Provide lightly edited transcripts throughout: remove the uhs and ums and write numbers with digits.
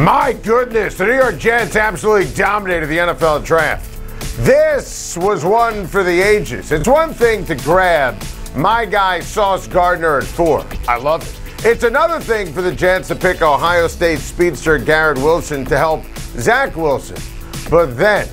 My goodness, the New York Jets absolutely dominated the NFL draft. This was one for the ages. It's one thing to grab my guy Sauce Gardner at 4. I love it. It's another thing for the Jets to pick Ohio State speedster Garrett Wilson to help Zach Wilson. But then,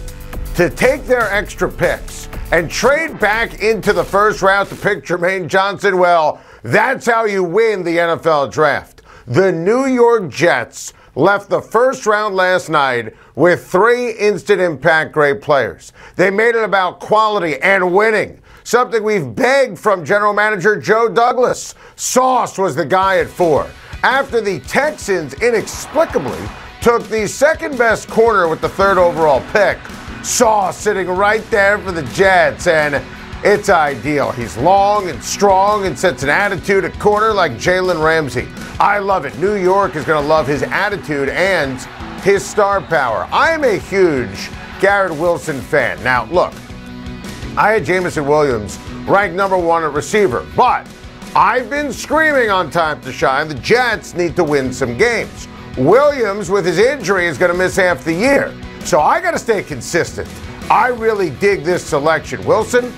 to take their extra picks and trade back into the first round to pick Jermaine Johnson, well, that's how you win the NFL draft. The New York Jets left the first round last night with 3 instant impact great players. They made it about quality and winning, something we've begged from general manager Joe Douglas. Sauce was the guy at 4. After the Texans inexplicably took the second best corner with the 3rd overall pick, Sauce sitting right there for the Jets, and it's ideal. He's long and strong and sets an attitude at corner like Jalen Ramsey. I love it. New York is going to love his attitude and his star power. I am a huge Garrett Wilson fan. Now, look, I had Jameson Williams ranked number 1 at receiver, but I've been screaming on Time to Shine. The Jets need to win some games. Williams, with his injury, is going to miss half the year. So I got to stay consistent. I really dig this selection. Wilson,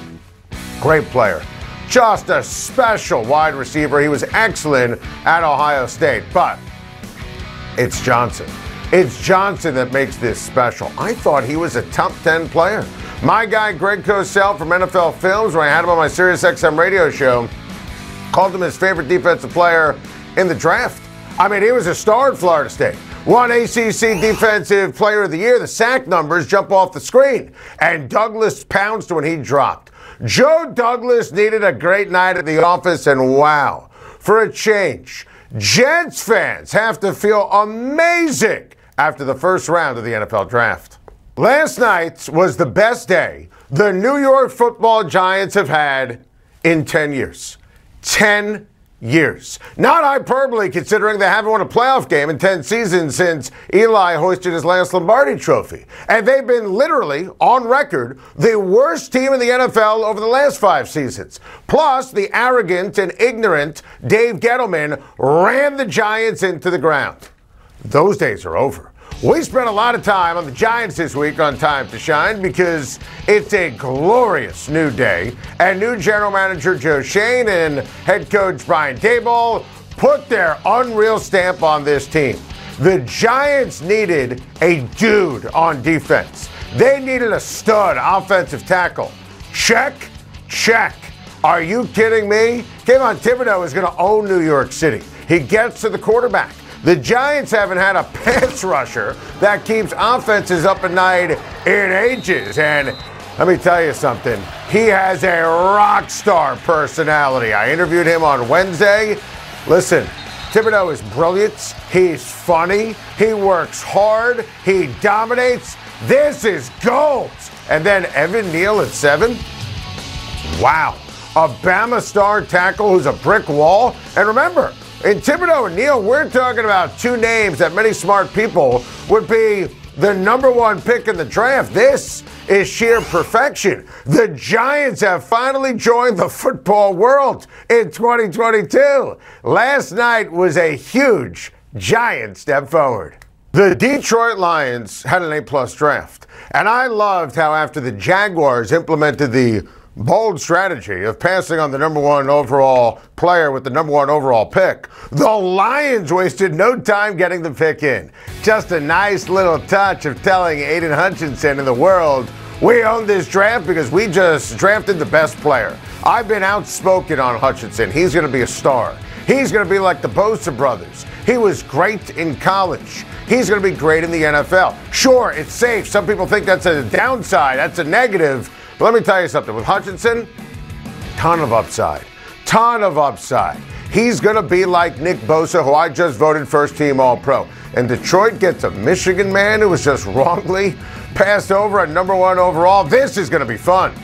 great player. Just a special wide receiver. He was excellent at Ohio State, but it's Johnson. It's Johnson that makes this special. I thought he was a top 10 player. My guy, Greg Cosell from NFL Films, when I had him on my SiriusXM radio show, called him his favorite defensive player in the draft. I mean, he was a star at Florida State. Won ACC Defensive Player of the Year. The sack numbers jump off the screen. And Douglas pounced when he dropped. Joe Douglas needed a great night at the office, and wow, for a change, Jets fans have to feel amazing after the first round of the NFL draft. Last night was the best day the New York Football Giants have had in 10 years. 10 years. Not hyperbole, considering they haven't won a playoff game in 10 seasons since Eli hoisted his last Lombardi trophy. And they've been literally, on record, the worst team in the NFL over the last 5 seasons. Plus, the arrogant and ignorant Dave Gettleman ran the Giants into the ground. Those days are over. We spent a lot of time on the Giants this week on Time to Shine because it's a glorious new day, and new general manager Joe Schein and head coach Brian Thibodeaux put their unreal stamp on this team. The Giants needed a dude on defense. They needed a stud offensive tackle. Check, check. Are you kidding me? Kayvon Thibodeaux is going to own New York City. He gets to the quarterback. The Giants haven't had a pass rusher that keeps offenses up at night in ages. And let me tell you something. He has a rock star personality. I interviewed him on Wednesday. Listen, Thibodeaux is brilliant. He's funny. He works hard. He dominates. This is gold. And then Evan Neal at 7. Wow. A Bama star tackle who's a brick wall. And remember, in Thibodeaux and Neal, we're talking about 2 names that many smart people would be the number 1 pick in the draft. This is sheer perfection. The Giants have finally joined the football world in 2022. Last night was a huge Giant step forward. The Detroit Lions had an A+ draft, and I loved how after the Jaguars implemented the bold strategy of passing on the number 1 overall player with the number 1 overall pick, the Lions wasted no time getting the pick in. Just a nice little touch of telling Aidan Hutchinson in the world, we own this draft because we just drafted the best player. I've been outspoken on Hutchinson. He's going to be a star. He's going to be like the Bosa brothers. He was great in college. He's going to be great in the NFL. Sure, it's safe. Some people think that's a downside. That's a negative. But let me tell you something. With Hutchinson, ton of upside. Ton of upside. He's going to be like Nick Bosa, who I just voted first team All-Pro. And Detroit gets a Michigan man who was just wrongly passed over at number 1 overall. This is going to be fun.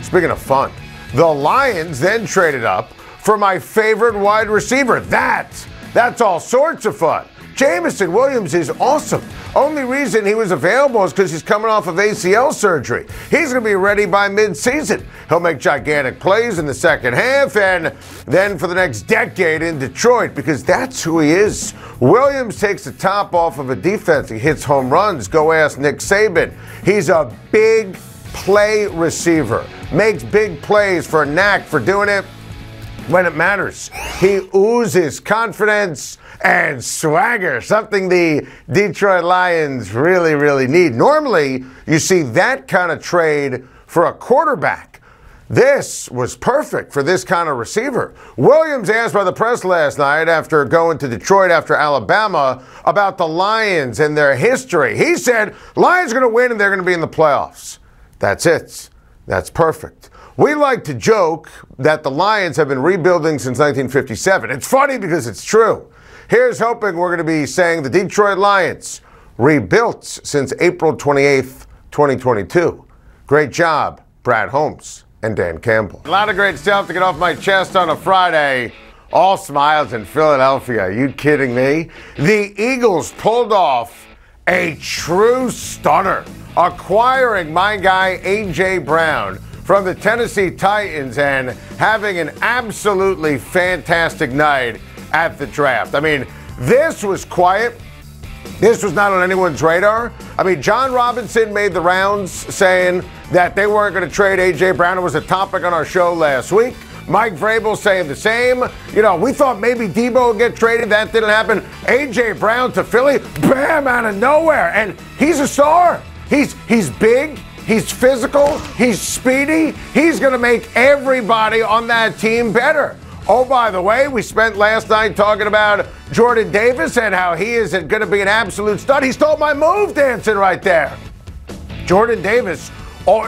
Speaking of fun, the Lions then traded up for my favorite wide receiver. That's all sorts of fun. Jameson Williams is awesome. Only reason he was available is because he's coming off of ACL surgery. He's going to be ready by midseason. He'll make gigantic plays in the second half and then for the next decade in Detroit because that's who he is. Williams takes the top off of a defense. He hits home runs. Go ask Nick Saban. He's a big play receiver. Makes big plays for a knack for doing it when it matters. He oozes confidence and swagger, something the Detroit Lions really, really need. Normally, you see that kind of trade for a quarterback. This was perfect for this kind of receiver. Williams asked by the press last night after going to Detroit after Alabama about the Lions and their history. He said, Lions are going to win and they're going to be in the playoffs. That's it. That's perfect. We like to joke that the Lions have been rebuilding since 1957. It's funny because it's true. Here's hoping we're going to be saying the Detroit Lions rebuilt since April 28th, 2022. Great job, Brad Holmes and Dan Campbell. A lot of great stuff to get off my chest on a Friday. All smiles in Philadelphia. Are you kidding me? The Eagles pulled off a true stunner, acquiring my guy A.J. Brown from the Tennessee Titans and having an absolutely fantastic night at the draft. I mean, this was quiet. This was not on anyone's radar. I mean, John Robinson made the rounds saying that they weren't going to trade A.J. Brown. It was a topic on our show last week. Mike Vrabel saying the same. You know, we thought maybe Debo would get traded. That didn't happen. A.J. Brown to Philly, bam, out of nowhere. And he's a star. He's big. He's physical. He's speedy. He's going to make everybody on that team better. Oh, by the way, we spent last night talking about Jordan Davis and how he is going to be an absolute stud. He stole my move dancing right there. Jordan Davis,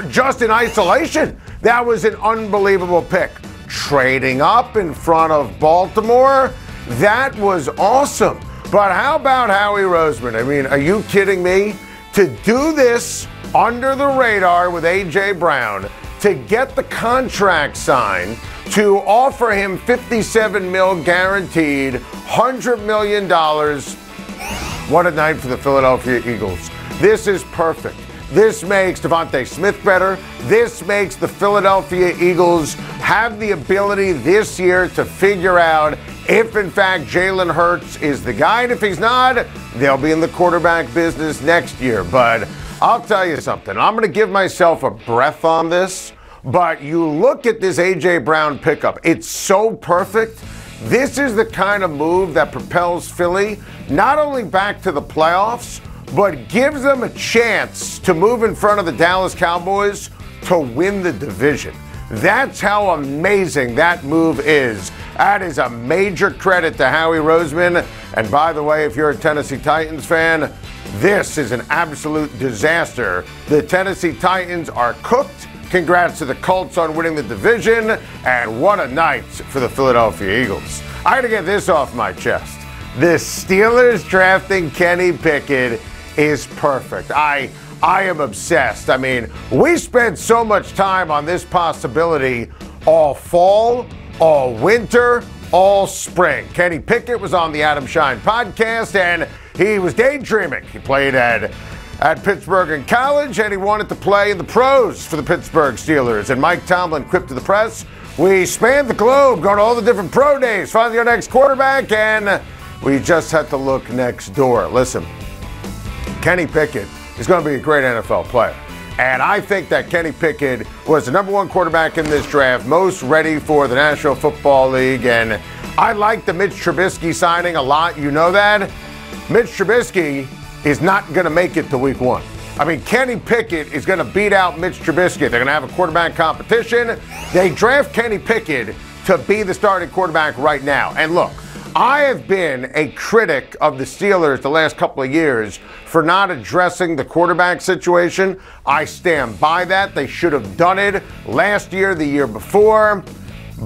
just in isolation, that was an unbelievable pick. Trading up in front of Baltimore, that was awesome. But how about Howie Roseman? I mean, are you kidding me? To do this under the radar with A.J. Brown, to get the contract signed, to offer him $57 million guaranteed, $100 million. What a night for the Philadelphia Eagles. This is perfect. This makes Devontae Smith better. This makes the Philadelphia Eagles have the ability this year to figure out if, in fact, Jalen Hurts is the guy. And if he's not, they'll be in the quarterback business next year. But I'll tell you something. I'm going to give myself a breath on this. But you look at this A.J. Brown pickup. It's so perfect. This is the kind of move that propels Philly not only back to the playoffs, but gives them a chance to move in front of the Dallas Cowboys to win the division. That's how amazing that move is. That is a major credit to Howie Roseman. And by the way, if you're a Tennessee Titans fan, this is an absolute disaster. The Tennessee Titans are cooked. Congrats to the Colts on winning the division. And what a night for the Philadelphia Eagles. I got to get this off my chest. The Steelers drafting Kenny Pickett is perfect. I am obsessed. I mean, we spent so much time on this possibility all fall, all winter, all spring. Kenny Pickett was on the Adam Schein podcast, and he was daydreaming. He played at Pittsburgh in college, and he wanted to play in the pros for the Pittsburgh Steelers. And Mike Tomlin quipped to the press, we spanned the globe, going to all the different pro days, finding our next quarterback, and we just had to look next door. Listen, Kenny Pickett is going to be a great NFL player. And I think that Kenny Pickett was the number one quarterback in this draft, most ready for the National Football League. And I like the Mitch Trubisky signing a lot. You know that. Mitch Trubisky is not going to make it to week one. I mean, Kenny Pickett is going to beat out Mitch Trubisky. They're going to have a quarterback competition. They draft Kenny Pickett to be the starting quarterback right now. And look, I have been a critic of the Steelers the last couple of years for not addressing the quarterback situation. I stand by that. They should have done it last year, the year before.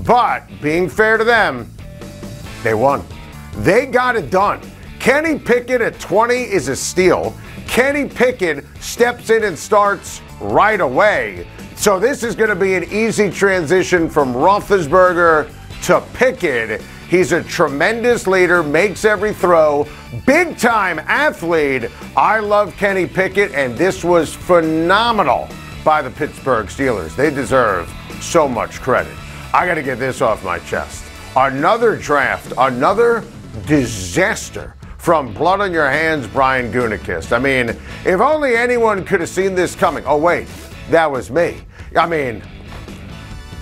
But being fair to them, they won. They got it done. Kenny Pickett at 20 is a steal. Kenny Pickett steps in and starts right away. So this is going to be an easy transition from Roethlisberger to Pickett. He's a tremendous leader, makes every throw, big-time athlete. I love Kenny Pickett, and this was phenomenal by the Pittsburgh Steelers. They deserve so much credit. I got to get this off my chest. Another draft, another disaster from blood on your hands, Brian Gutekunst. I mean, if only anyone could have seen this coming. Oh, wait, that was me. I mean,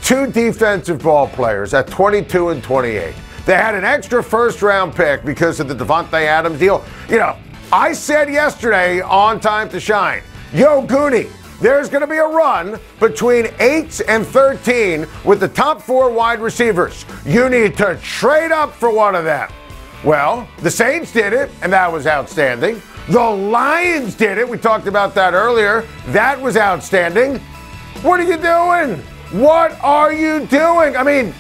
two defensive ball players at 22 and 28. They had an extra first-round pick because of the Davante Adams deal. You know, I said yesterday on Time to Shine, yo, Goonie, there's going to be a run between 8 and 13 with the top 4 wide receivers. You need to trade up for one of them. Well, the Saints did it, and that was outstanding. The Lions did it. We talked about that earlier. That was outstanding. What are you doing? What are you doing? I mean,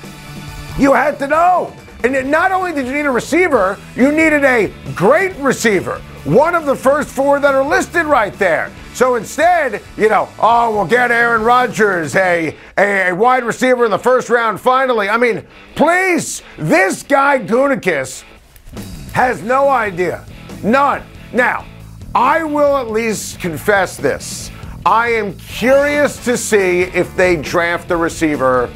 you had to know. And not only did you need a receiver, you needed a great receiver. One of the first 4 that are listed right there. So instead, you know, oh, we'll get Aaron Rodgers, a wide receiver in the first round finally. I mean, please, this guy Gutekunst has no idea. None. Now, I will at least confess this. I am curious to see if they draft a receiver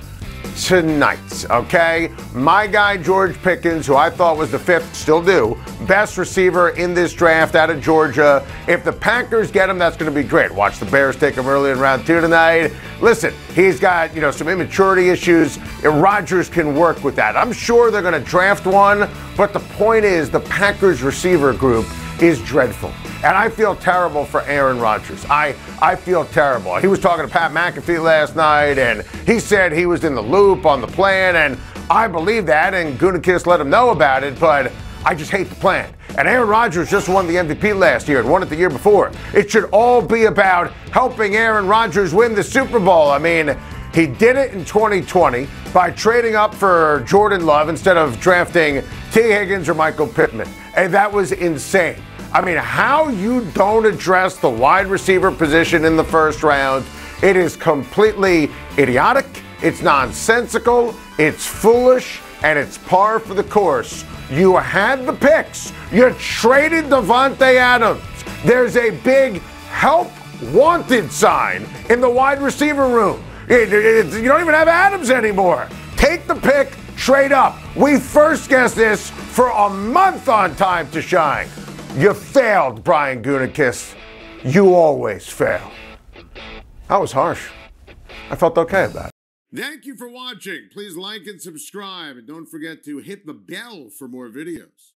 tonight, okay? My guy, George Pickens, who I thought was the 5th, still do, best receiver in this draft out of Georgia. If the Packers get him, that's going to be great. Watch the Bears take him early in round 2 tonight. Listen, he's got, you know, some immaturity issues. Rodgers can work with that. I'm sure they're going to draft one, but the point is the Packers receiver group is dreadful. And I feel terrible for Aaron Rodgers. I feel terrible. He was talking to Pat McAfee last night, and he said he was in the loop on the plan, and I believe that, and Gutekunst let him know about it, but I just hate the plan. And Aaron Rodgers just won the MVP last year and won it the year before. It should all be about helping Aaron Rodgers win the Super Bowl. I mean, he did it in 2020 by trading up for Jordan Love instead of drafting T. Higgins or Michael Pittman. And that was insane. I mean, how you don't address the wide receiver position in the first round, it is completely idiotic, it's nonsensical, it's foolish, and it's par for the course. You had the picks. You traded Davante Adams. There's a big help wanted sign in the wide receiver room. You don't even have Adams anymore. Take the pick, trade up. We first guessed this for a month on Time to Shine. You failed, Brian Gutekunst. You always fail. That was harsh. I felt okay about it. Thank you for watching. Please like and subscribe. And don't forget to hit the bell for more videos.